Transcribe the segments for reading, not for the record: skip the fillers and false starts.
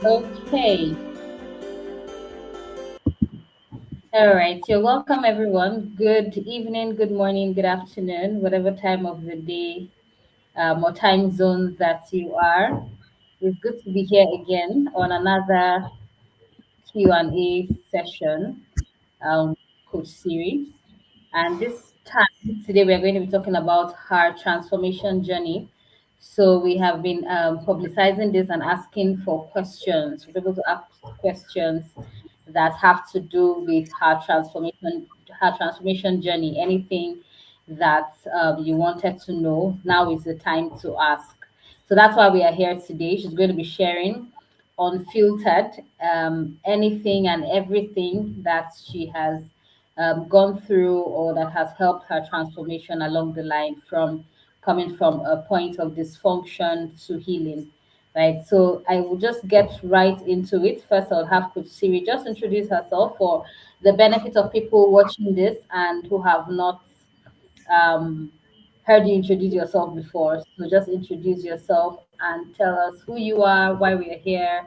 Okay. All right. You're welcome, everyone. Good evening, good morning, good afternoon, whatever time of the day or time zone that you are. It's good to be here again on another Q&A session, Coach Siri. And this time, today, we're going to be talking about her transformation journey. So, we have been publicizing this and asking for questions, for people to ask questions that have to do with her transformation journey, anything that you wanted to know. Now is the time to ask. So, that's why we are here today. She's going to be sharing unfiltered anything and everything that she has gone through or that has helped her transformation along the line from coming from a point of dysfunction to healing. Right, so I will just get right into it. First, I'll have Coach Siri just introduce herself for the benefit of people watching this and who have not um, heard you introduce yourself before. So just introduce yourself and tell us who you are, why we are here,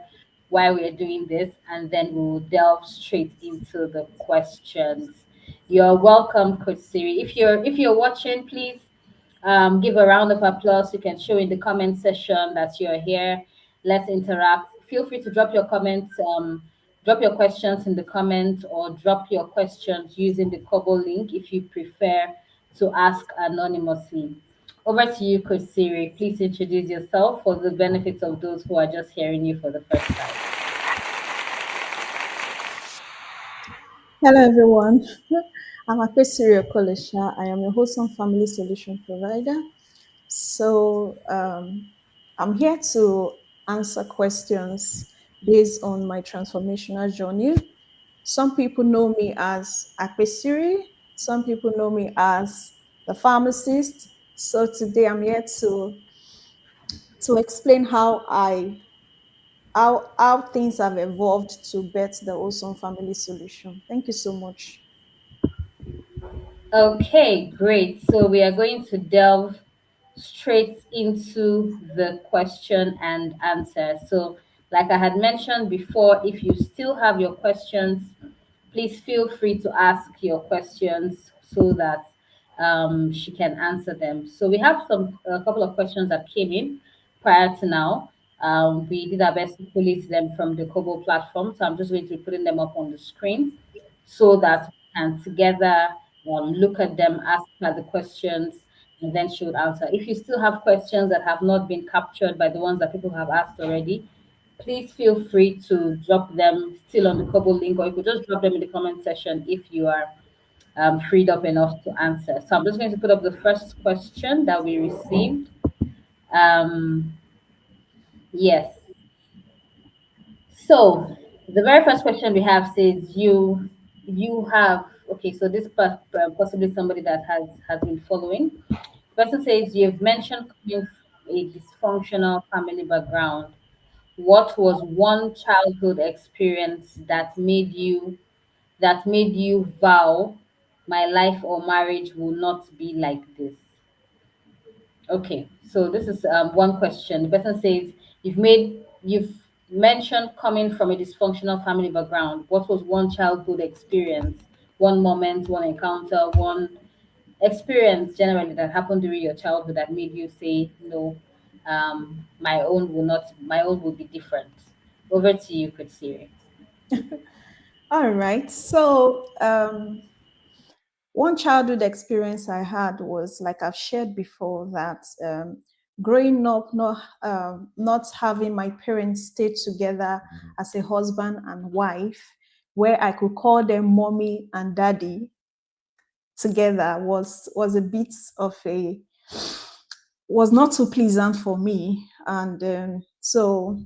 why we are doing this, and then we'll delve straight into the questions. You're welcome, Coach Siri. If you're watching, please give a round of applause. You can show in the comment section that you're here. Let's interact. Feel free to drop your comments, drop your questions in the comments, or drop your questions using the Kobo link if you prefer to ask anonymously. Over to you, Coach Siri. Please introduce yourself for the benefits of those who are just hearing you for the first time. Hello, everyone. I'm Akwesiri Okolesha. I am a Wholesome family solution provider. So, I'm here to answer questions based on my transformational journey. Some people know me as Akwesiri. Some people know me as the pharmacist. So today I'm here to explain how things have evolved to bet the Wholesome family solution. Thank you so much. Okay, great. So we are going to delve straight into the question and answer. So, like I had mentioned before, if you still have your questions, please feel free to ask your questions so that she can answer them. So, we have a couple of questions that came in prior to now. We did our best to collate them from the Kobo platform. So, I'm just going to be putting them up on the screen so that we can together look at them, ask her the questions, and then she would answer. If you still have questions that have not been captured by the ones that people have asked already, please feel free to drop them still on the Kobo link, or you could just drop them in the comment section if you are freed up enough to answer. So I'm just going to put up the first question that we received. Um, yes. So the very first question we have says you have okay. So this possibly somebody that has been following. The person says you've mentioned coming from a dysfunctional family background. What was one childhood experience that made you vow my life or marriage will not be like this? Okay, so this is one question. The person says you've mentioned coming from a dysfunctional family background. What was one childhood experience, one moment, one encounter, one experience generally that happened during your childhood that made you say no, my own will be different? Over to you, Siri. All right. So, one childhood experience I had was like I've shared before that growing up, not having my parents stay together as a husband and wife, where I could call them mommy and daddy together was a bit of a was not too pleasant for me, and so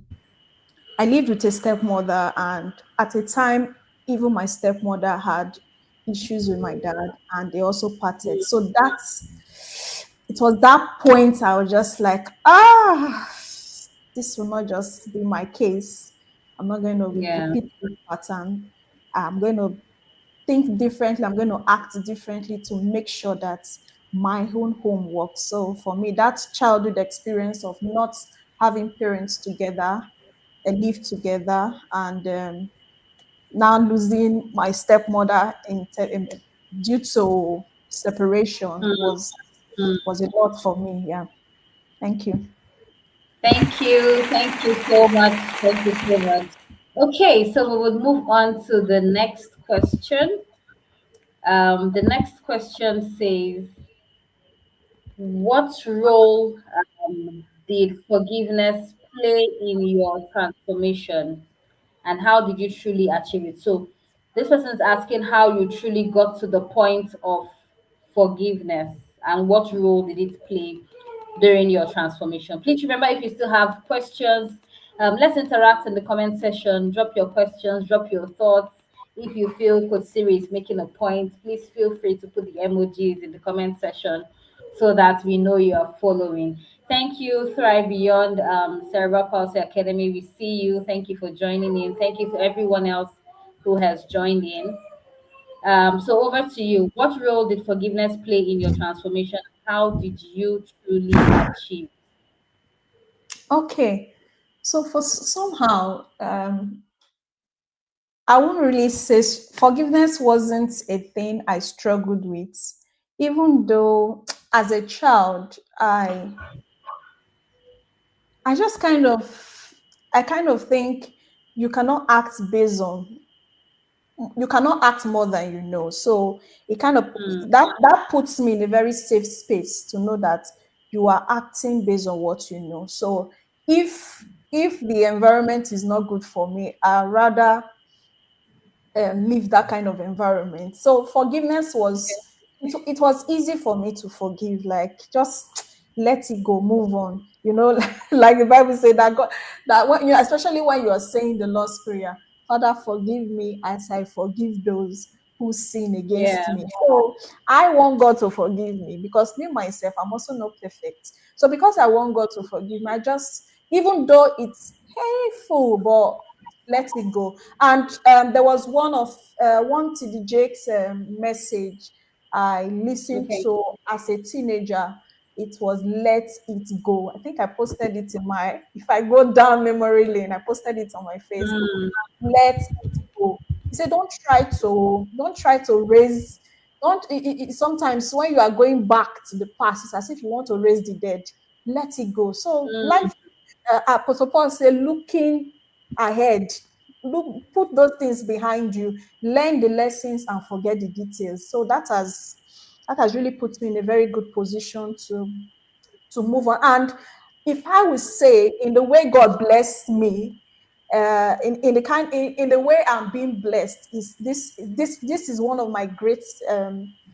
I lived with a stepmother, and at a time, even my stepmother had issues with my dad, and they also parted. So it was that point I was just like, this will not just be my case. I'm not going to Yeah. repeat this pattern. I'm going to think differently. I'm going to act differently to make sure that my own homework. So for me, that childhood experience of not having parents together and live together, and now losing my stepmother due to separation was a lot for me. Yeah. Thank you. Thank you. Thank you so much. Thank you so much. Okay, so we will move on to the next question. The next question says, what role did forgiveness play in your transformation, and how did you truly achieve it? So, this person is asking how you truly got to the point of forgiveness and what role did it play during your transformation. Please remember, if you still have questions, let's interact in the comment section. Drop your questions, drop your thoughts. If you feel Coach Siri is making a point, please feel free to put the emojis in the comment section so that we know you are following. Thank you, Thrive Beyond Cerebral Palsy Academy. We see you. Thank you for joining in. Thank you to everyone else who has joined in. So over to you. What role did forgiveness play in your transformation? How did you truly achieve? Okay. So somehow, I won't really say forgiveness wasn't a thing I struggled with, even though as a child, I just I kind of think you cannot act based on you cannot act more than you know. So it kind of Mm, that puts me in a very safe space to know that you are acting based on what you know. So if the environment is not good for me, I rather leave that kind of environment. So forgiveness was it was easy for me to forgive, like just let it go, move on. You know, like the Bible said that God that when you especially when you are saying the Lord's Prayer, Father, forgive me as I forgive those who sin yeah, against me. So I want God to forgive me because me myself, I'm also not perfect. So because I want God to forgive me, I just even though it's painful, but let it go. And there was one TD Jake's message I listened okay. to as a teenager. It was "Let It Go." I think I posted it in my. If I go down memory lane, I posted it on my Facebook. Mm, Let it go. He said, don't try to raise. Don't. Sometimes when you are going back to the past, it's as if you want to raise the dead. Let it go. So life, mm. Apostle Paul said, looking ahead, look, put those things behind you, learn the lessons and forget the details. So that has really put me in a very good position to move on. And if I would say, in the way God blessed me, in the way I'm being blessed, is this is one of my great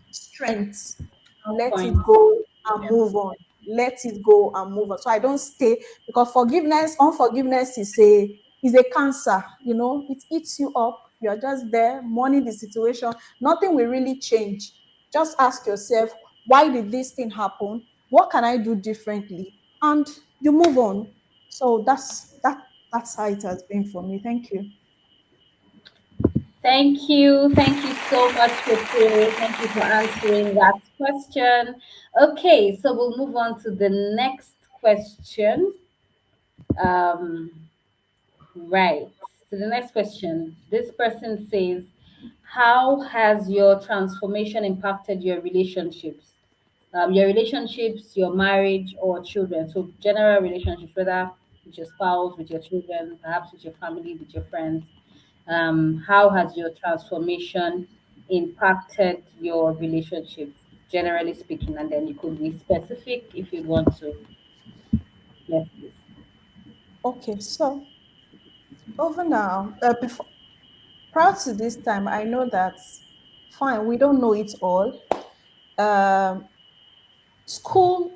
strengths. No Let it points. go and move on. Let it go and move on. So I don't stay, because unforgiveness is a cancer. You know, it eats you up. You are just there, mourning the situation. Nothing will really change. Just ask yourself, why did this thing happen? What can I do differently? And you move on. So that's how it has been for me. Thank you. Thank you. Thank you so much, Kote. Thank you for answering that question. Okay, so we'll move on to the next question. Um, right. So the next question. This person says, how has your transformation impacted your relationships, your marriage, or children? So general relationships, whether with your spouse, with your children, perhaps with your family, with your friends. How has your transformation impacted your relationships, generally speaking? And then you could be specific if you want to. Yes, please. Okay, so over now, before prior to this time, I know that fine, we don't know it all. Um, School,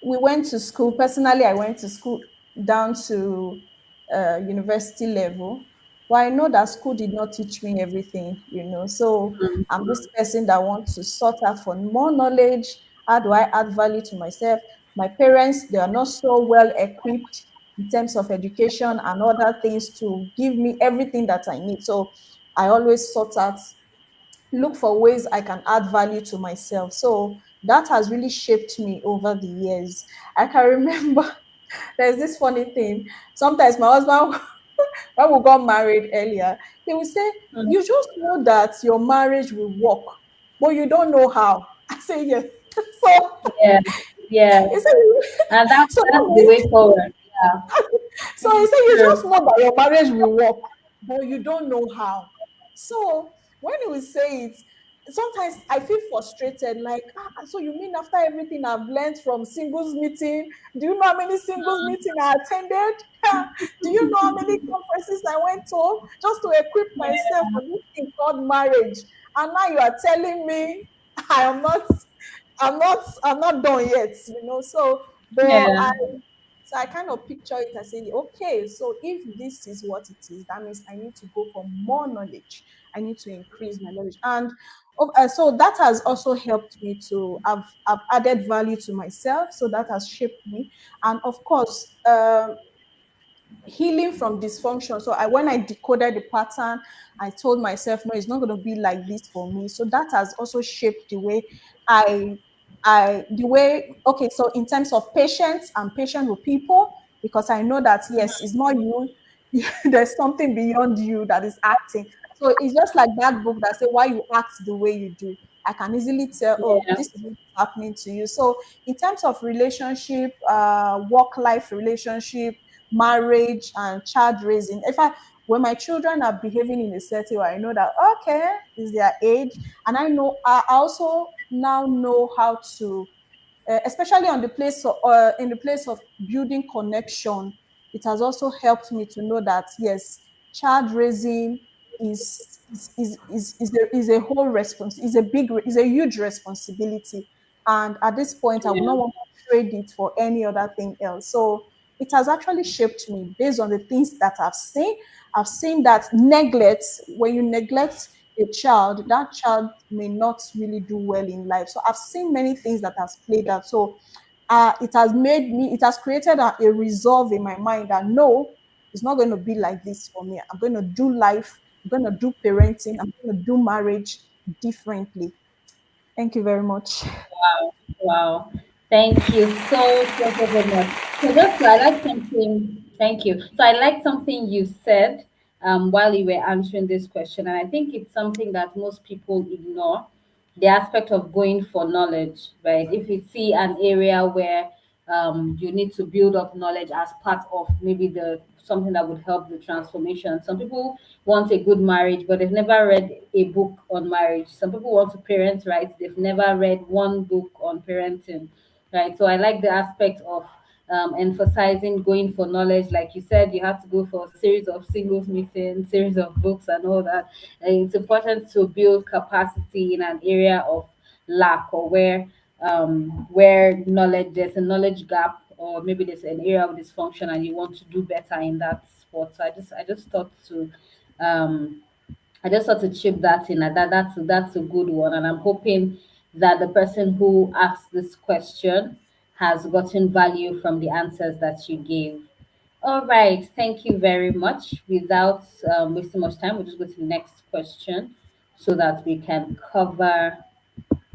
we went to school. Personally, I went to school down to university level. But I know that school did not teach me everything, you know. So I'm this person that wants to sort out for more knowledge. How do I add value to myself? My parents, they are not so well equipped in terms of education and other things to give me everything that I need. So I always sort out, look for ways I can add value to myself. So that has really shaped me over the years. I can remember there's this funny thing. Sometimes my husband, when we got married earlier, he would say, Mm. "You just know that your marriage will work, but you don't know how." I say, "Yes." So Yeah, yeah. he said, And that's "So that's that the means way forward. Yeah, so he said, you true. just know that your marriage will work, but you don't know how." So when he will say it, sometimes I feel frustrated, like, so you mean after everything I've learned from singles meeting, do you know how many singles meeting I attended? Do you know how many conferences I went to just to equip myself for this thing called marriage? And now you are telling me I am not, I'm not done yet, you know. So, but Yeah, so I kind of picture it as saying, okay, so if this is what it is, that means I need to go for more knowledge. I need to increase my knowledge. And so that has also helped me to have added value to myself. So that has shaped me. And of course, healing from dysfunction. So when I decoded the pattern, I told myself, no, it's not going to be like this for me. So that has also shaped the way I the way, okay, so in terms of patience, I'm patient with people because I know that yes, it's not you. There's something beyond you that is acting. So it's just like that book that say why you act the way you do. I can easily tell, oh, yeah, this is what's happening to you. So in terms of relationship, work life relationship, marriage and child raising. In fact, when my children are behaving in a certain way, I know that okay, is their age, and I also now know how to especially on the place of, in the place of building connection. It has also helped me to know that yes, child raising is a whole response, is a huge responsibility, and at this point I would yeah, not want to trade it for any other thing else. So it has actually shaped me based on the things that I've seen. I've seen that neglect, when you neglect a child, that child may not really do well in life. So I've seen many things that has played out. So it has created a resolve in my mind that no, it's not going to be like this for me. I'm going to do life, I'm going to do parenting, I'm going to do marriage differently. Thank you very much. wow, wow. Thank you so much. So just I like something. Thank you. So I like something you said while you were answering this question, and I think it's something that most people ignore, the aspect of going for knowledge, right? If you see an area where you need to build up knowledge as part of maybe the something that would help the transformation. Some people want a good marriage, but they've never read a book on marriage. Some people want to parent right, they've never read one book on parenting, right? So I like the aspect of emphasizing going for knowledge. Like you said, you have to go for a series of singles meetings, series of books, and all that. And it's important to build capacity in an area of lack or where knowledge there's a knowledge gap or maybe there's an area of dysfunction and you want to do better in that sport. So um I just thought to chip that in. And that's a good one, and I'm hoping that the person who asked this question has gotten value from the answers that you gave. All right, thank you very much. Without wasting much time, we'll just go to the next question so that we can cover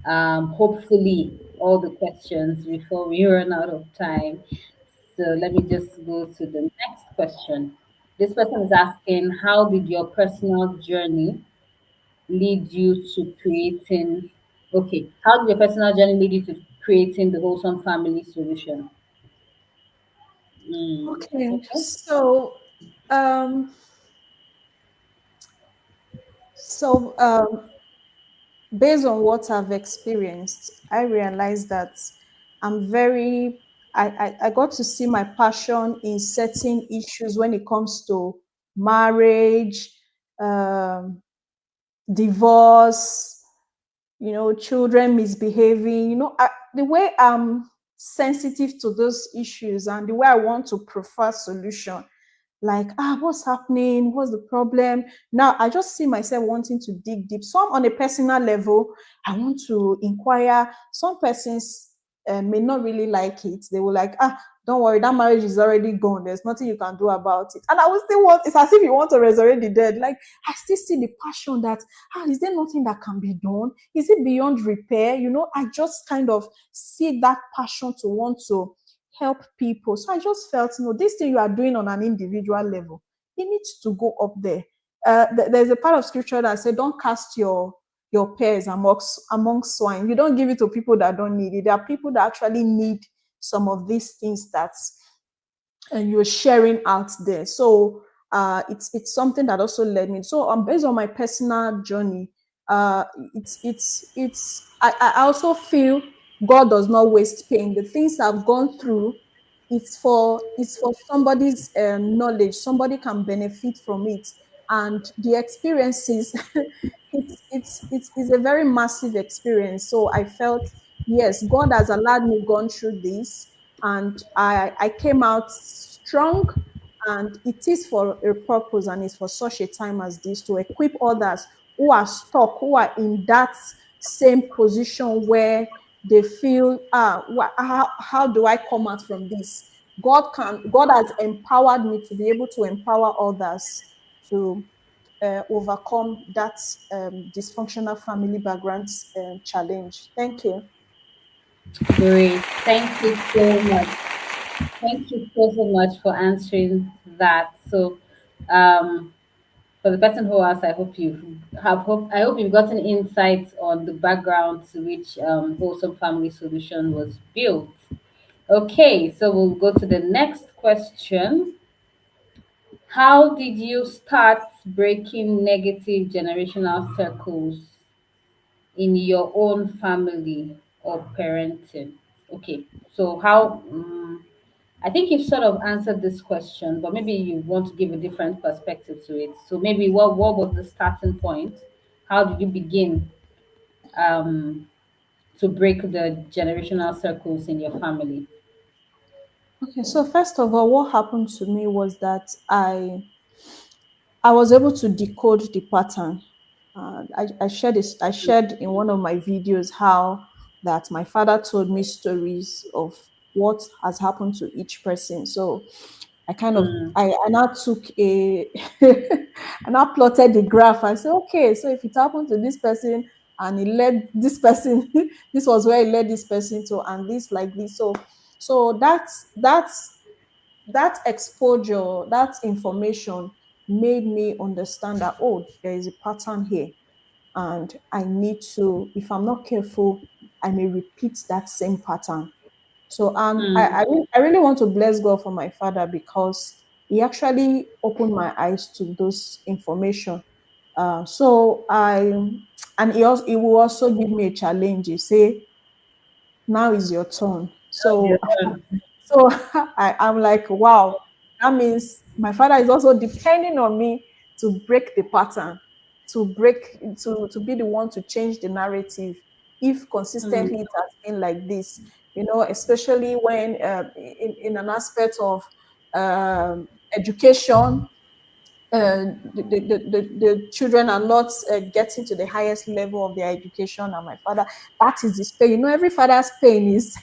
hopefully all the questions before we run out of time. So let me just go to the next question. This person is asking, how did your personal journey lead you to creating? Okay, how did your personal journey lead you to creating the wholesome family solution? Okay, Okay. um, so based on what I've experienced, I realized that I got to see my passion in certain issues when it comes to marriage, um, divorce, children misbehaving, the way I'm sensitive to those issues and the way I want to prefer solution, like, what's happening, what's the problem. Now I just see myself wanting to dig deep, some on a personal level. I want to inquire. Some persons may not really like it. They will like, don't worry, that marriage is already gone. There's nothing you can do about it. And I will still want, it's as if you want to resurrect the dead. Like, I still see the passion that, is there nothing that can be done? Is it beyond repair? I just kind of see that passion to want to help people. So I just felt, this thing you are doing on an individual level, it needs to go up there. There's a part of scripture that said, don't cast your pears among swine. You don't give it to people that don't need it. There are people that actually need some of these things that and you're sharing out there. So it's something that also led me. So based on my personal journey, uh, I also feel God does not waste pain. The things I've gone through, it's for somebody's knowledge. Somebody can benefit from it, and the experiences, it's a very massive experience. So I felt, yes, God has allowed me gone through this, and I came out strong, and it is for a purpose, and it's for such a time as this, to equip others who are stuck, who are in that same position where they feel, how do I come out from this? God has empowered me to be able to empower others to overcome that dysfunctional family background challenge. Thank you. Great. Thank you so much. Thank you so much for answering that. So, um, for the person who asked, I hope you've gotten insights on the background to which Wholesome Family Solution was built. Okay, so we'll go to the next question. How did you start breaking negative generational circles in your own family or parenting? Okay, so I think you've sort of answered this question, but maybe you want to give a different perspective to it. So maybe what was the starting point? How did you begin um, to break the generational circles in your family? Okay, so first of all, what happened to me was that I was able to decode the pattern. I shared in one of my videos how that my father told me stories of what has happened to each person. So I kind of Mm, I now took a I now plotted the graph. I said, okay, so if it happened to this person and it led this person, this was where it led this person to, and this like this. So that exposure, that information made me understand that, oh, there is a pattern here, and I need to, if I'm not careful, I may repeat that same pattern. So mm, I really want to bless God for my father, because he actually opened my eyes to those information. So I and he will also give me a challenge. He say, now is your turn. your So turn. so I'm like, wow, that means my father is also depending on me to break the pattern, to break, to be the one to change the narrative. If Mm, consistently it has been like this, especially when in an aspect of education, the children are not getting to the highest level of their education, and my father, that is his pain. Every father's pain is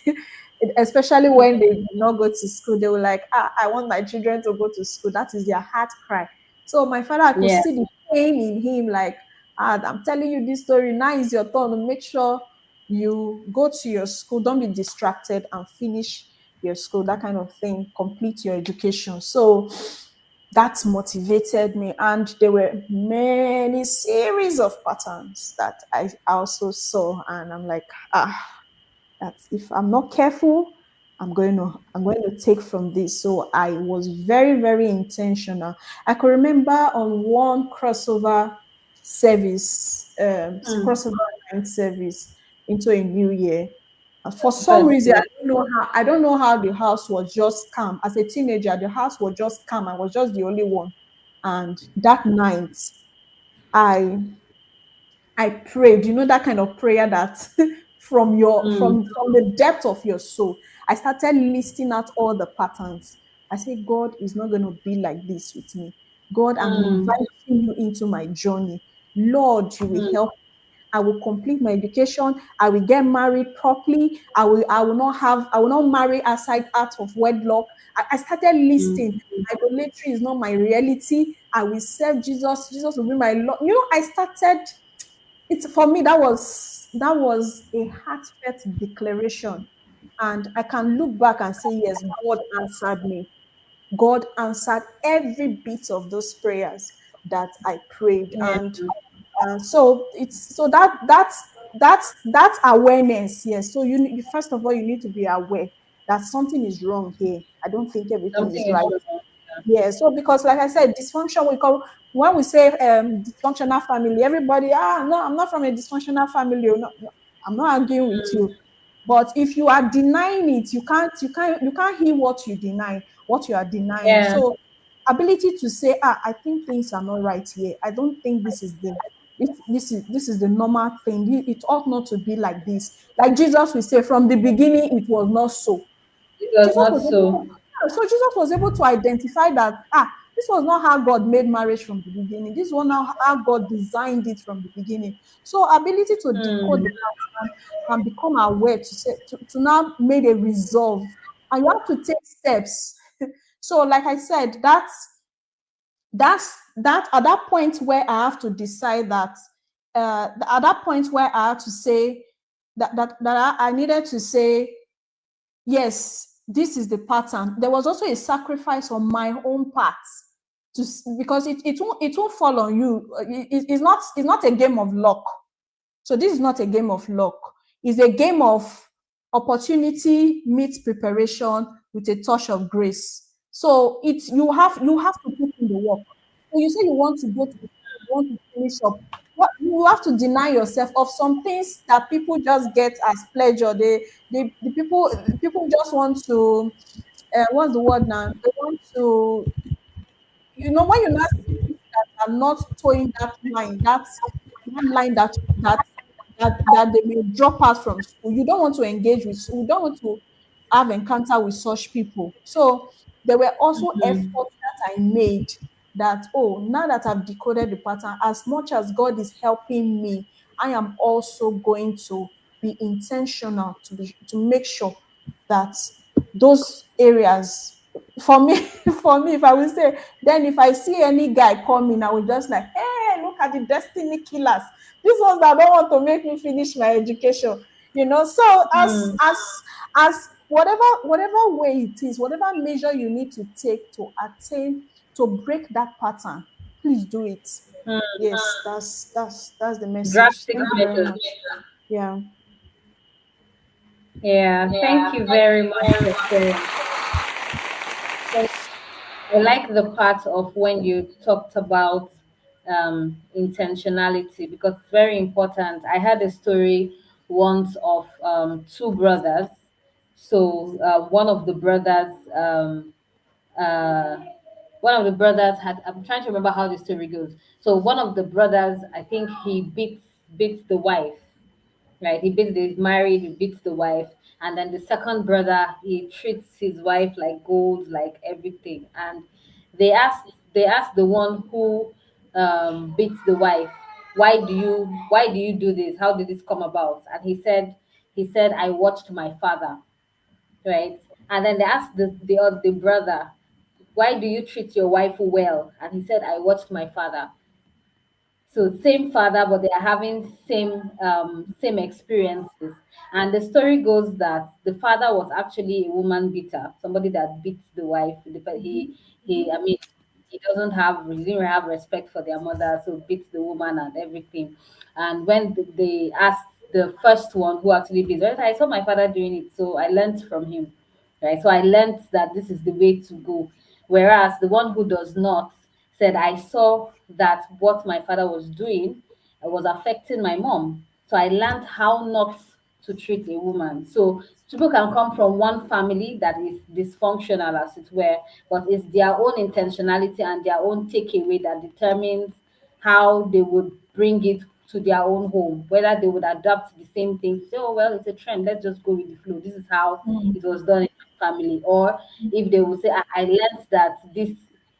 especially when they do not go to school, they were like, I want my children to go to school. That is their heart cry. So my father, I could yeah. see the pain in him, like, I'm telling you this story, now is your turn to make sure you go to your school, don't be distracted, and finish your school, that kind of thing, complete your education. So that motivated me, and there were many series of patterns that I also saw, and I'm like, that if I'm not careful, I'm going to take from this. So I was very, very intentional. I could remember on one Mm, crossover night service into a new year. For some that's reason, good. I don't know how the house was just calm. As a teenager, the house was just calm. I was just the only one. And that night, I I prayed, that kind of prayer that Mm, from the depth of your soul. I started listing out all the patterns. I said, God is not going to be like this with me. God, I'm mm, inviting you into my journey. Lord, you will mm, help. I will complete my education, I will get married properly, I will not marry outside out of wedlock. I started listing idolatry is not my reality. I will serve Jesus. Jesus will be my Lord. I started it's for me that was a heartfelt declaration, and I can look back and say yes, God answered me. God answered every bit of those prayers that I prayed. Yeah. And so it's so that's awareness. Yes. So you first of all you need to be aware that something is wrong here. I don't think everything Something is is right. wrong. Yeah, so because like I said, dysfunction we call when we say dysfunctional family, everybody, no, I'm not from a dysfunctional family. Or no, no, I'm not arguing with you. But if you are denying it, you can't hear what you deny, what you are denying. Yeah. So ability to say, I think things are not right here. I don't think this is the normal thing. It ought not to be like this. Like Jesus will say, from the beginning, it was not so. It was Jesus not was able to, so. yeah, so Jesus was able to identify that this was not how God made marriage from the beginning. This was not how God designed it from the beginning. So ability to decode Hmm. the pattern and become aware to now make a resolve. And you have to take steps. So, like I said, that at that point where I have to decide that at that point where I have to say that I needed to say yes, this is the pattern. There was also a sacrifice on my own part because it won't fall on you. It's not a game of luck. So this is not a game of luck. It's a game of opportunity meets preparation with a touch of grace. So it's you have to put in the work. So you say you want to go to you want to finish up. What you have to deny yourself of some things that people just get as pleasure. The people just want to what's the word now? They want to when you now see people that are not towing that line, that line that they may drop out from school, you don't want to engage with, you don't want to have encounter with such people. So there were also efforts that I made that, now that I've decoded the pattern, as much as God is helping me, I am also going to be intentional to make sure that those areas for me for me if I will say, then if I see any guy coming, I will just like, hey, look at the destiny killers, these ones that don't want to make me finish my education. So as whatever way it is, whatever measure you need to take to attain, to break that pattern, please do it. Yes, that's the message. Drastic Thank you very measures. much. Yeah. Yeah. Thank you very much for sharing. I like the part of when you talked about intentionality because it's very important. I had a story once of two brothers. So uh, one of the brothers had. I'm trying to remember how the story goes. So one of the brothers, I think he beats the wife, right? He's married, he beats the wife. And then the second brother, he treats his wife like gold, like everything. And they asked the one who beats the wife, why do you do this? How did this come about? And he said, I watched my father, right? And then they asked the brother, why do you treat your wife well? And he said, I watched my father. So same father, but they are having same experiences. And the story goes that the father was actually a woman beater, somebody that beats the wife. But I mean, he didn't have respect for their mother, so beats the woman and everything. And when they asked the first one who actually beats, her, I saw my father doing it, so I learned from him, right? So I learned that this is the way to go. Whereas the one who does not said, I saw that what my father was doing was affecting my mom. So I learned how not to treat a woman. So people can come from one family that is dysfunctional, as it were, but it's their own intentionality and their own takeaway that determines how they would bring it to their own home, whether they would adapt the same thing, say, oh, well, it's a trend, let's just go with the flow. This is how it was done in my family. Or if they would say, I learned that this,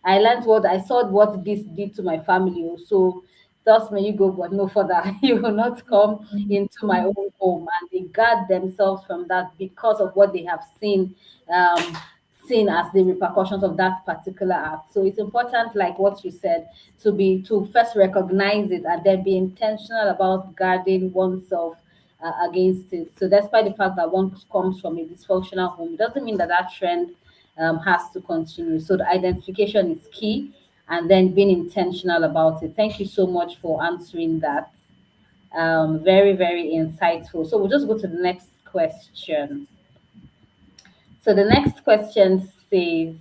I learned what I saw what this did to my family. So thus may you go, but no further. You will not come into my own home. And they guard themselves from that because of what they have um, seen as the repercussions of that particular act. So it's important, like what you said, to first recognize it and then be intentional about guarding oneself against it. So despite the fact that one comes from a dysfunctional home, it doesn't mean that that trend has to continue. So the identification is key, and then being intentional about it. Thank you so much for answering that. Very, very insightful. So we'll just go to the next question. So the next question says,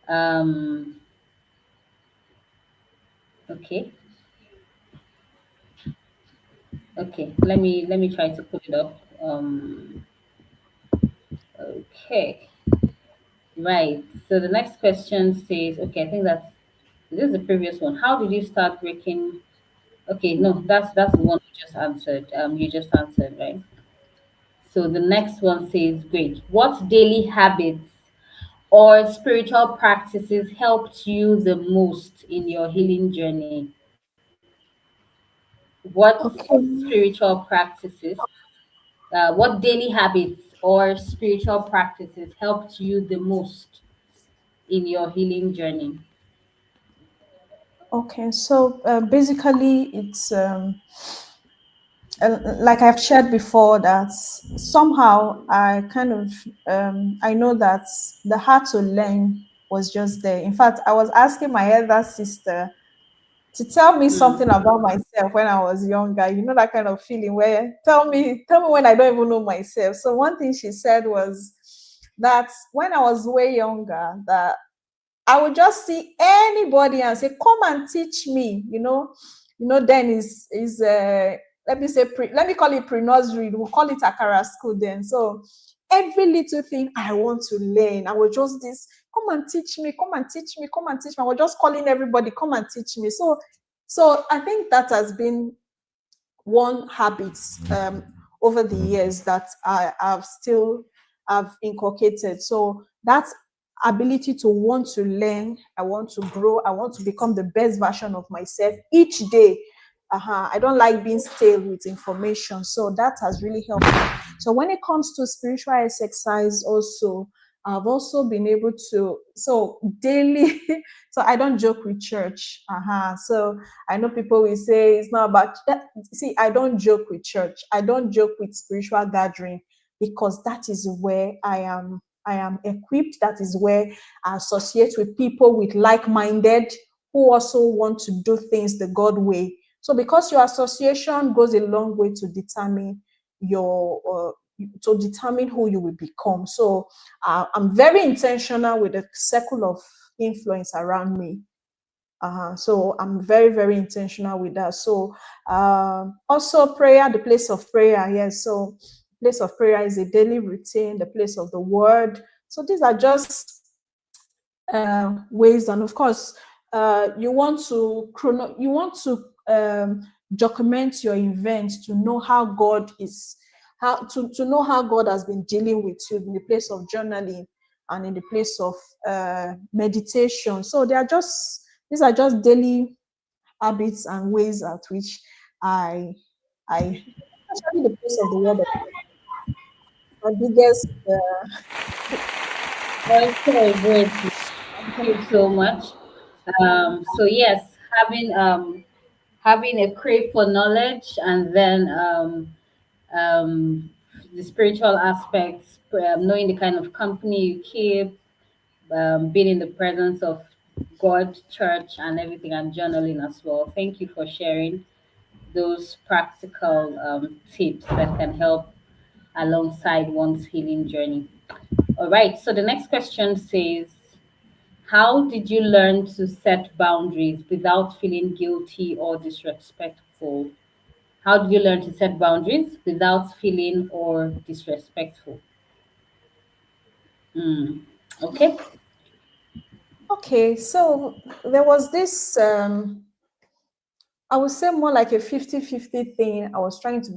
um, okay, okay. Let me try to put it up. Okay, right. So the next question says, okay, I think that's this is the previous one. How did you start breaking? Okay, no, that's the one you just answered. You just answered, right? So the next one says, great. What daily habits or spiritual practices helped you the most in your healing journey? What Okay. spiritual practices, what daily habits or spiritual practices helped you the most in your healing journey? Okay. So basically, it's like I've shared before that somehow I kind of I know that the heart to learn was just there. In fact, I was asking my elder sister to tell me something Mm, about myself when I was younger. You know that kind of feeling where tell me when I don't even know myself. So one thing she said was that when I was way younger, that I would just see anybody and say, "Come and teach me." Then is let me say let me call it pre-nursery. We'll call it Akara school then. So every little thing I want to learn, I will just this come and teach me, come and teach me, come and teach me. I was just calling everybody, come and teach me. So I think that has been one habit over the years that I have still have inculcated. So that ability to want to learn, I want to grow, I want to become the best version of myself each day. I don't like being stale with information. So that has really helped me. So when it comes to spiritual exercise, also, I've also been able to, so daily, so I don't joke with church. So I know people will say it's not about that. See, I don't joke with church. I don't joke with spiritual gathering because that is where I am equipped. That is where I associate with people with like-minded who also want to do things the God way. So because your association goes a long way to determine your to determine who you will become. So I'm very intentional with the circle of influence around me. So I'm very, very intentional with that. So also prayer, the place of prayer. Yes. So place of prayer is a daily routine, the place of the word. So these are just ways, and of course, you want to document your events to know how God is, how to know how God has been dealing with you in the place of journaling and in the place of meditation. So these are just daily habits and ways at which I actually the place of the word of my biggest okay, great. Thank you so much. So yes, having a crave for knowledge, and then the spiritual aspects, knowing the kind of company you keep, being in the presence of God, church, and everything, and journaling as well. Thank you for sharing those practical tips that can help alongside one's healing journey. All right, so the next question says, how did you learn to set boundaries without feeling guilty or disrespectful? How did you learn to set boundaries without feeling or disrespectful? Mm. Okay. okay. So there was this I would say more like a 50-50 thing. I was trying to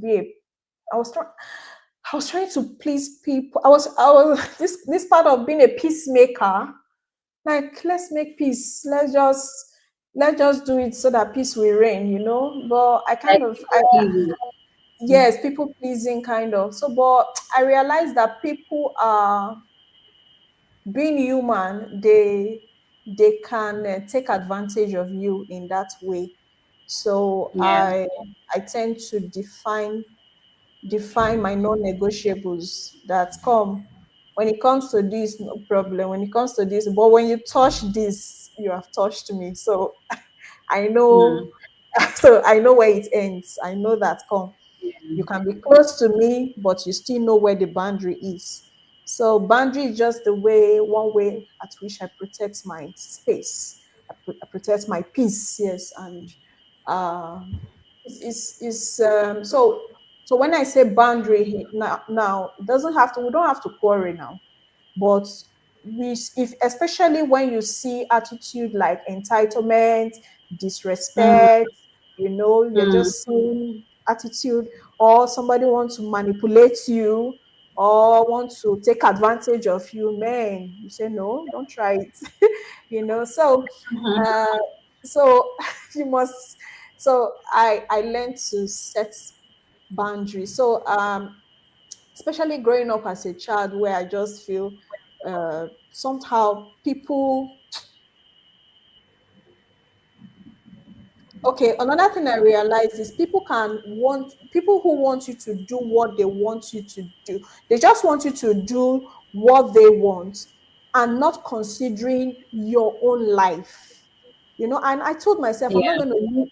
please people. I was this part of being a peacemaker. Like, let's make peace. Let's just let's just do it so that peace will reign, But I kind Like of, people pleasing. Mm. yes, people pleasing kind of. So, but I realized that people are being human. They can take advantage of you in that way. So Yeah. I tend to define my non-negotiables that come when it comes to this, no problem. When it comes to this, but when you touch this, you have touched me. So I know, Mm. so I know where it ends. I know that come. You Yeah. can be close to me, but you still know where the boundary is. So boundary is just one way at which I protect my space. I protect my peace. Yes, and uh, so when I say boundary now, it doesn't have to. We don't have to quarrel now, but if especially when you see attitude like entitlement, Mm. disrespect, you're Mm. just seeing attitude, or somebody wants to manipulate you or want to take advantage of you, man, you say no, don't try it. So Mhm. uh so you must so I learned to set boundaries. So especially growing up as a child, where I just feel somehow people. Okay, another thing I realized is people who want you to do what they want you to do. They just want you to do what they want and not considering your own life. And I told myself Yeah.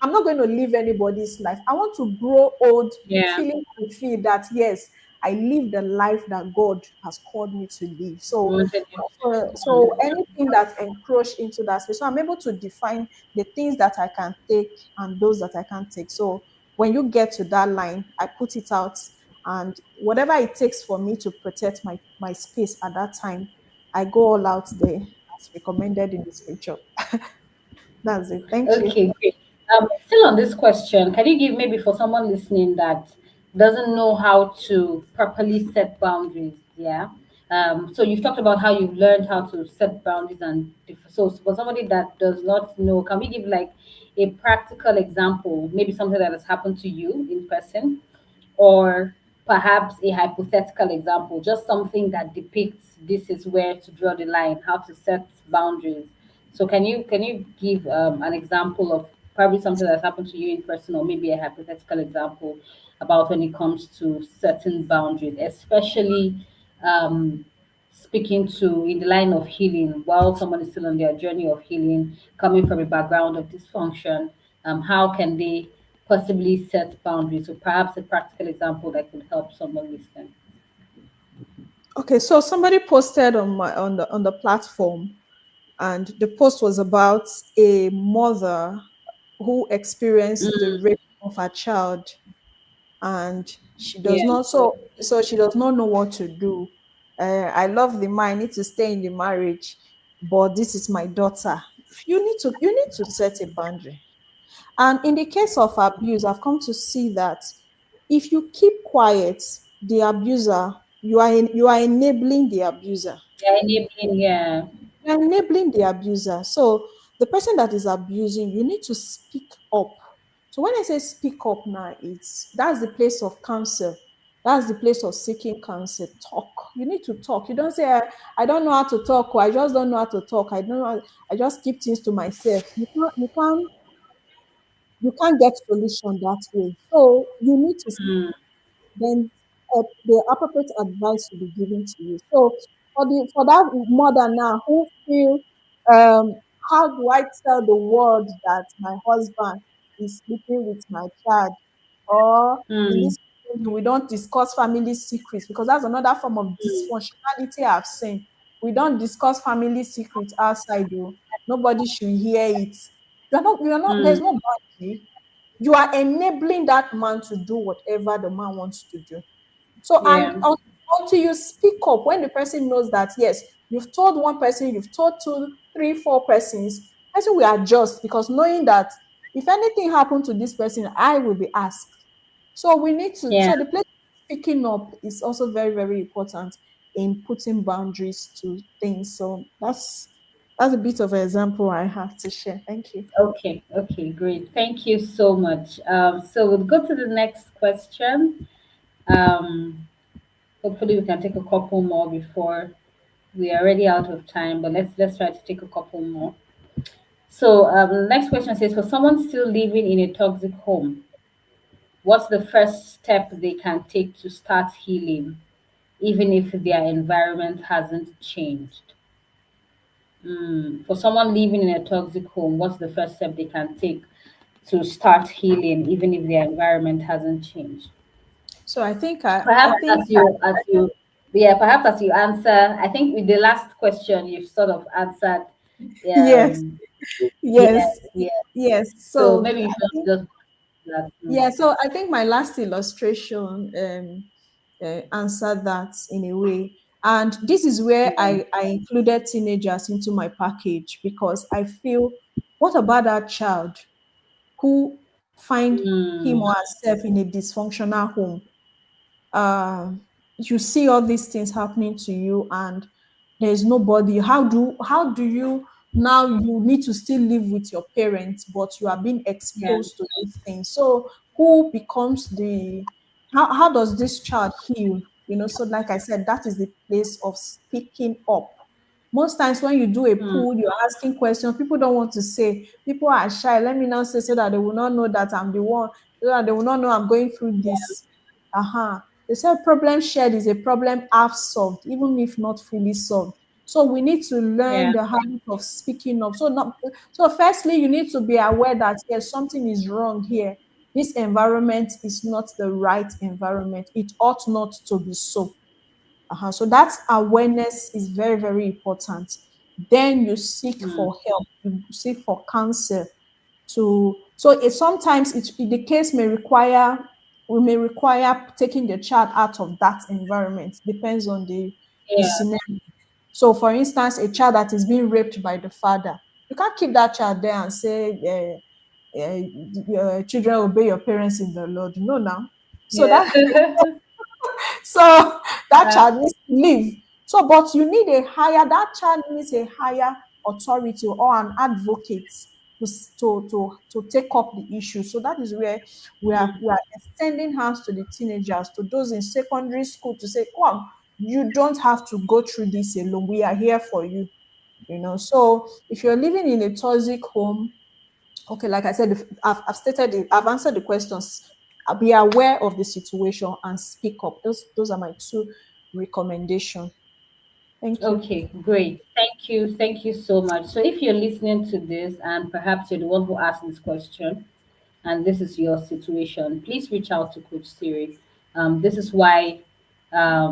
I'm not going to live anybody's life. I want to grow old Yeah. feeling fulfilled that yes, I live the life that God has called me to live. So Wanted you so anything that encroach into that space, so I'm able to define the things that I can take and those that I can't take. So when you get to that line, I put it out, and whatever it takes for me to protect my space at that time, I go all out there as recommended in the scripture. That's it. Thank you. Okay, great. Still on this question, can you give maybe for someone listening that doesn't know how to properly set boundaries? Yeah. So you've talked about how you've learned how to set boundaries and so for somebody that does not know, can we give like a practical example, maybe something that has happened to you in person, or perhaps a hypothetical example, just something that depicts this is where to draw the line, how to set boundaries. So can you give an example of probably something that's happened to you in person, or maybe a hypothetical example about when it comes to certain boundaries, especially um, speaking to in the line of healing while someone is still on their journey of healing, coming from a background of dysfunction, how can they possibly set boundaries? So perhaps a practical example that could help someone listening. Okay, so somebody posted on the platform, and the post was about a mother who experienced the Mm, rape of her child, and she does yeah, not so she does not know what to do. I love the man, I need to stay in the marriage, but this is my daughter. You need to set a boundary. And in the case of abuse, I've come to see that if you keep quiet, the abuser, you are enabling the abuser. yeah, enabling, yeah, You're enabling the abuser. So the person that is abusing, you need to speak up. So when I say speak up now, that's the place of counsel. That's the place of seeking counsel. Talk. You need to talk. You don't say, I don't know how to talk, or I just don't know how to talk. I don't know. I just keep things to myself. You can't get solution that way. So you need to mm, then the appropriate advice will be given to you. So for that mother now who feel, how do I tell the world that my husband is sleeping with my child, or in mm, this we don't discuss family secrets, because that's another form of mm, dysfunctionality I've seen. We don't discuss family secrets outside. Though nobody should hear it. You're not. There's mm, no boundary. You are enabling that man to do whatever the man wants to do. So, and yeah, until you speak up, when the person knows that, yes, you've told one person, you've told two, three, four persons, person will adjust, because knowing that if anything happened to this person, I will be asked. So yeah. so the place of speaking up is also very, very important in putting boundaries to things. So That's a bit of an example I have to share. Thank you. Okay, okay, great. Thank you so much. So we'll go to the next question. Um, Hopefully, we can take a couple more before we are already out of time. But let's try to take a couple more. So the next question says, for someone still living in a toxic home, what's the first step they can take to start healing, even if their environment hasn't changed? For someone living in a toxic home, what's the first step they can take to start healing, even if their environment hasn't changed? So I Perhaps think yeah, perhaps as you answer, I think with the last question, you've sort of answered. yes, Um, yes, yes, yes. yes. So So maybe you I should think just that. yeah. So I think my last illustration answered that in a way, and this is where Yeah. I included teenagers into my package because I feel, what about that child who find him Mm, or herself in a dysfunctional home? uh, you see all these things happening to you, and there's nobody. How do you, now you need to still live with your parents, but you are being yeah. exposed to these things? So who becomes the, how does this child heal? So like I said, that is the place of speaking up. Most times when you do a Mm, poll, you're asking questions, people don't want to say, people are shy. Let me now say, so that they will not know that I'm the one, so that they will not know I'm going through this. Uh-huh. They said problem shared is a problem half solved, even if not fully solved. So we need to learn yeah. the habit of speaking up. So firstly, you need to be aware that yes, something is wrong here. This environment is not the right environment. It ought not to be so. So that awareness is very, very important. Then you seek Mm, for help, you seek for counsel. The case may require, we may require taking the child out of that environment. Depends on the yeah. scenario. So for instance, a child that is being raped by the father, you can't keep that child there and say, children, obey your parents in the Lord. No, now. So Yeah. that so that Uh, child needs to leave. So, but you need that child needs a higher authority or an advocate to take up the issue. So that is where we are extending hands to the teenagers, to those in secondary school, to say, come, you don't have to go through this alone. We are here for you. So if you're living in a toxic home, okay, like I said, I've stated it, I've answered the questions. Be aware of the situation and speak up. Those are my two recommendations. Thank you. Okay, great. Thank you. Thank you so much. So, if you're listening to this and perhaps you're the one who asked this question, and this is your situation, please reach out to Coach Siri. This is why,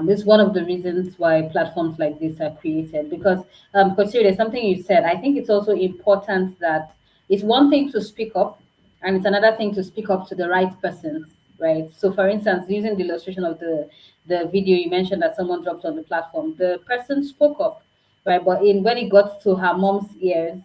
this is one of the reasons why platforms like this are created. Because, Coach Siri, there's something you said. I think it's also important that it's one thing to speak up, and it's another thing to speak up to the right persons, right? So, for instance, using the illustration of the video you mentioned that someone dropped on the platform, the person spoke up, right? But when it got to her mom's ears,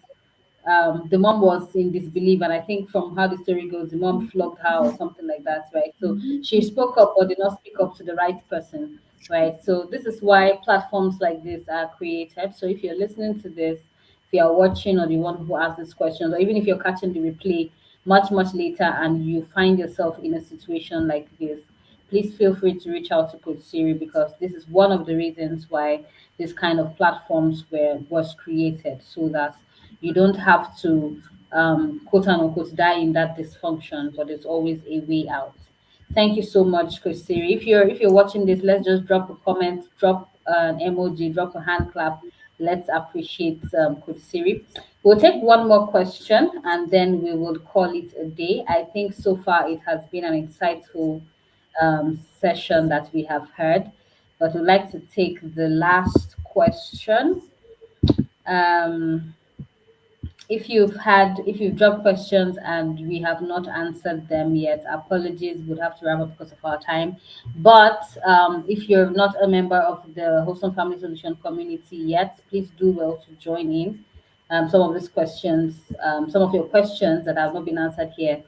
the mom was in disbelief, and I think from how the story goes, the mom flogged her or something like that, right? So she spoke up, but did not speak up to the right person, right? So this is why platforms like this are created. So if you're listening to this, if you are watching or the one who asked these questions, or even if you're catching the replay much later and you find yourself in a situation like this, please feel free to reach out to Coach Siri, because this is one of the reasons why this kind of platforms was created, so that you don't have to quote unquote die in that dysfunction, but there's always a way out. Thank you so much, Coach Siri. If you're watching this, let's just drop a comment, drop an emoji, drop a hand clap. Let's appreciate Coach Siri. We'll take one more question and then we will call it a day. I think so far it has been an insightful session that we have heard, but we'd like to take the last question. Um, if you've dropped questions and we have not answered them yet, apologies, we'll have to wrap up because of our time. But if you're not a member of the Wholesome Family Solution community yet, please do well to join in. Some of your questions that have not been answered here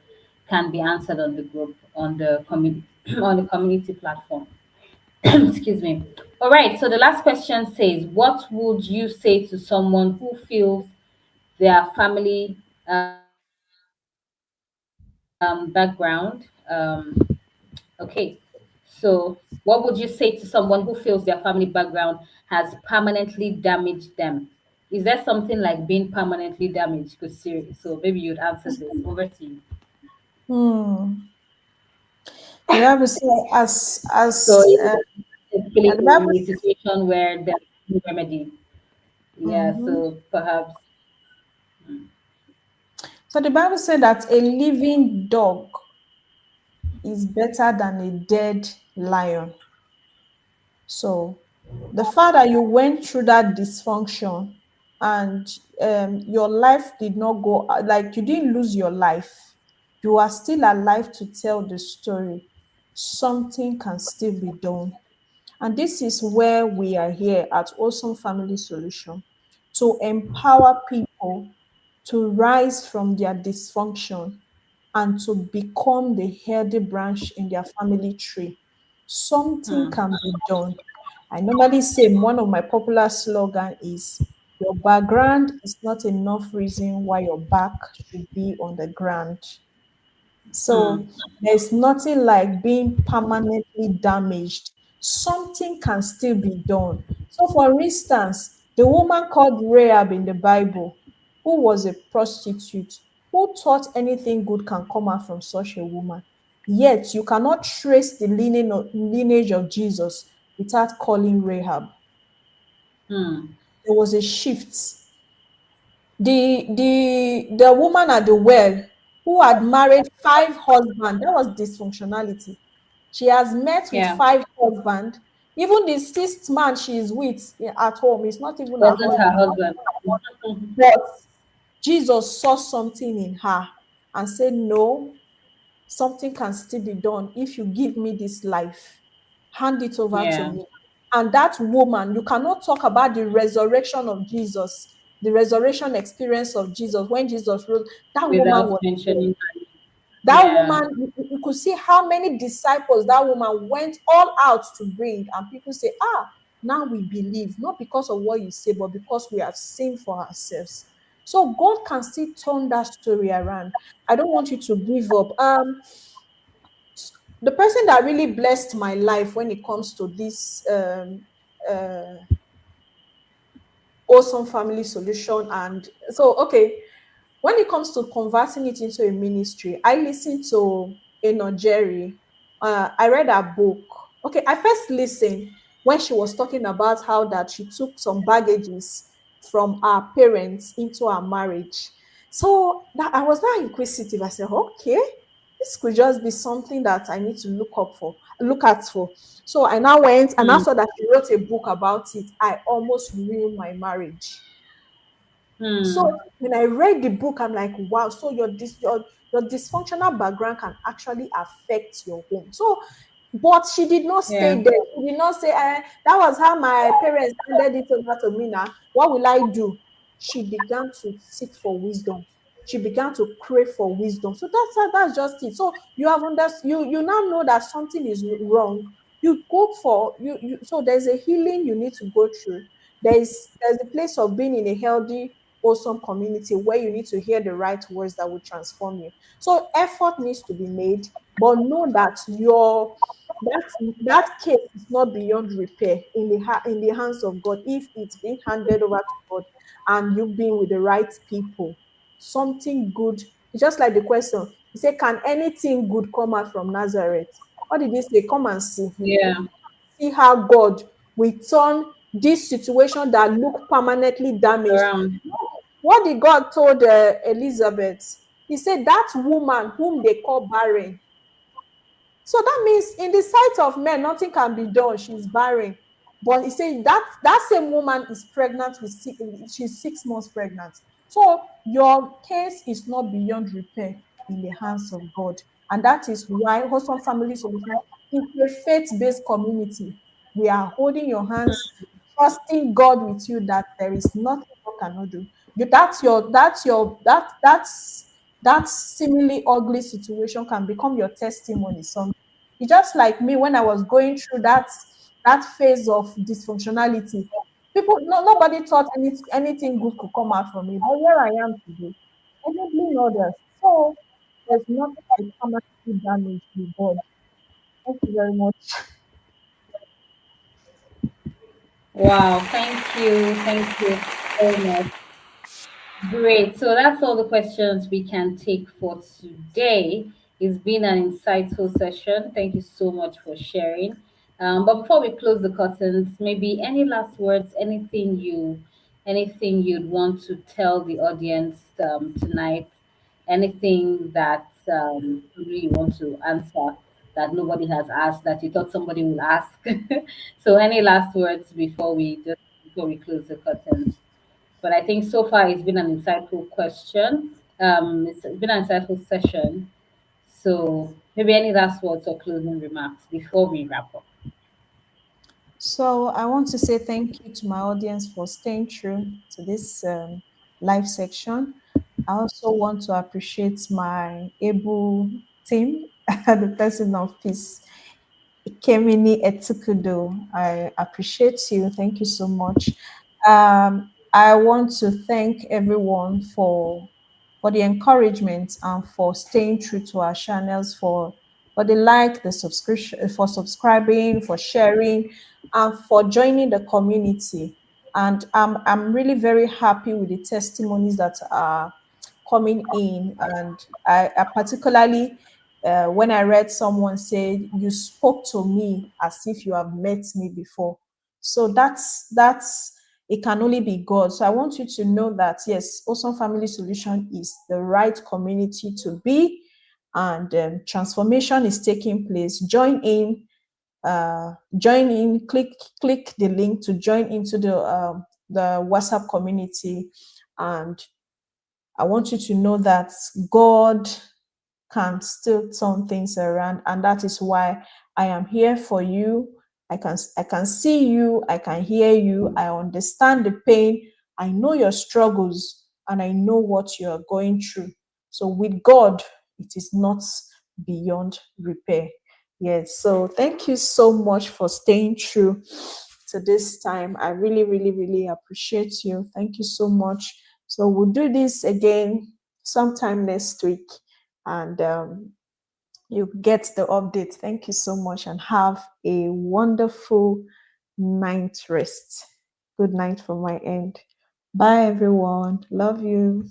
can be answered on the group, on the community on the community platform. Excuse me. All right. So the last question says, what would you say to someone who feels their family background? Okay. So, what would you say to someone who feels their family background has permanently damaged them? Is there something like being permanently damaged? So maybe you'd answer this. Over to you. Hmm. The Bible says, So, yeah, basically the Bible. a situation where there's no remedy. Yeah. Mhm. So perhaps. So the Bible said that a living dog is better than a dead lion. So the fact that you went through that dysfunction and your life did not go, like you didn't lose your life, you are still alive to tell the story. Something can still be done. And this is where we are here at Awesome Family Solution to empower people to rise from their dysfunction and to become the healthy branch in their family tree. Something Hmm. can be done. I normally say one of my popular slogan is your background is not enough reason why your back should be on the ground. Hmm. So there's nothing like being permanently damaged. Something can still be done. So, for instance, the woman called Rahab in the Bible, who was a prostitute, who thought anything good can come out from such a woman. Yet, you cannot trace the lineage of Jesus without calling Rahab. Hmm. There was a shift. The woman at the well who had married five husbands, that was dysfunctionality. She has met with Yeah. five husbands. Even the sixth man she is with at home is not even her Wasn't her husband. husband. But Jesus saw something in her and said, no, something can still be done if you give me this life. Hand it over to Yeah. me. And that woman, you cannot talk about the resurrection of Jesus, the resurrection experience of Jesus when Jesus rose. That woman Without was there. mentioning her. That Yeah. woman, you could see how many disciples that woman went all out to bring. And people say, now we believe, not because of what you say, but because we have seen for ourselves. So God can still turn that story around. I don't want you to give up. The person that really blessed my life when it comes to this uh, awesome family solution, and so okay, when it comes to converting it into a ministry, I listened to Eno Jerry. I read her book. Okay, I first listened when she was talking about how that she took some baggages from her parents into her marriage. So that I was now inquisitive. I said, okay, this could just be something that I need to look at for. So I now went and I Hmm. saw that she wrote a book about it. I almost ruined my marriage. So Hmm. when I read the book, I'm like, wow, so your dysfunctional background can actually affect your home. So, but she did not Yeah. stay there. She did not say, that was how my parents handed it over to me now. What will I do? She began to seek for wisdom. She began to crave for wisdom. So that's just it. So you have understood, you now know that something is wrong. You go for you so there's a healing you need to go through. There's a place of being in a healthy, awesome community where you need to hear the right words that will transform you. So effort needs to be made, but know that that case is not beyond repair in in the hands of God if it's being handed over to God and you've been with the right people. Something good, just like the question, he said, can anything good come out from Nazareth? What did he say? Come and see. Yeah. See how God will turn this situation that look permanently damaged. Around. What did God told Elizabeth? He said that woman whom they call barren. So that means in the sight of men, nothing can be done. She's barren. But he said that same woman is pregnant with she's 6 months pregnant. So your case is not beyond repair in the hands of God. And that is why Wholesome Family Solution is a faith-based community. We are holding your hands, trusting God with you that there is nothing God cannot do. That seemingly ugly situation can become your testimony. It's just like me when I was going through that phase of dysfunctionality. People, no, nobody thought anything good could come out from it, but here I am today, enabling others. So there's nothing like permanently damaged with God. Thank you very much. Wow, thank you so much. Great. So that's all the questions we can take for today. It's been an insightful session. Thank you so much for sharing. But before we close the curtains, maybe any last words, anything you'd want to tell the audience tonight, anything that you want to answer that nobody has asked that you thought somebody will ask. So any last words before we close the curtains? But I think so far it's been an insightful question. It's been an insightful session. So maybe any last words or closing remarks before we wrap up. So I want to say thank you to my audience for staying true to this live section. I also want to appreciate my able team, the person of peace, Kemini Etukudo. I appreciate you. Thank you so much. I want to thank everyone for the encouragement and for staying true to our channels, for the like, the subscription, for subscribing, for sharing, and for joining the community. And I'm really very happy with the testimonies that are coming in. And I particularly, when I read someone say, "You spoke to me as if you have met me before." So that's it can only be God. So I want you to know that yes, Awesome Family Solution is the right community to be, and transformation is taking place. Join in, click the link to join into the WhatsApp community. And I want you to know that God can still turn things around, and that is why I am here for you. I can see you, I can hear you, I understand the pain, I know your struggles, and I know what you are going through. So with God, it is not beyond repair. Yes, so thank you so much for staying true to this time. I really, really, really appreciate you. Thank you so much. So we'll do this again sometime next week, and you get the update. Thank you so much, and have a wonderful night rest. Good night from my end. Bye, everyone. Love you.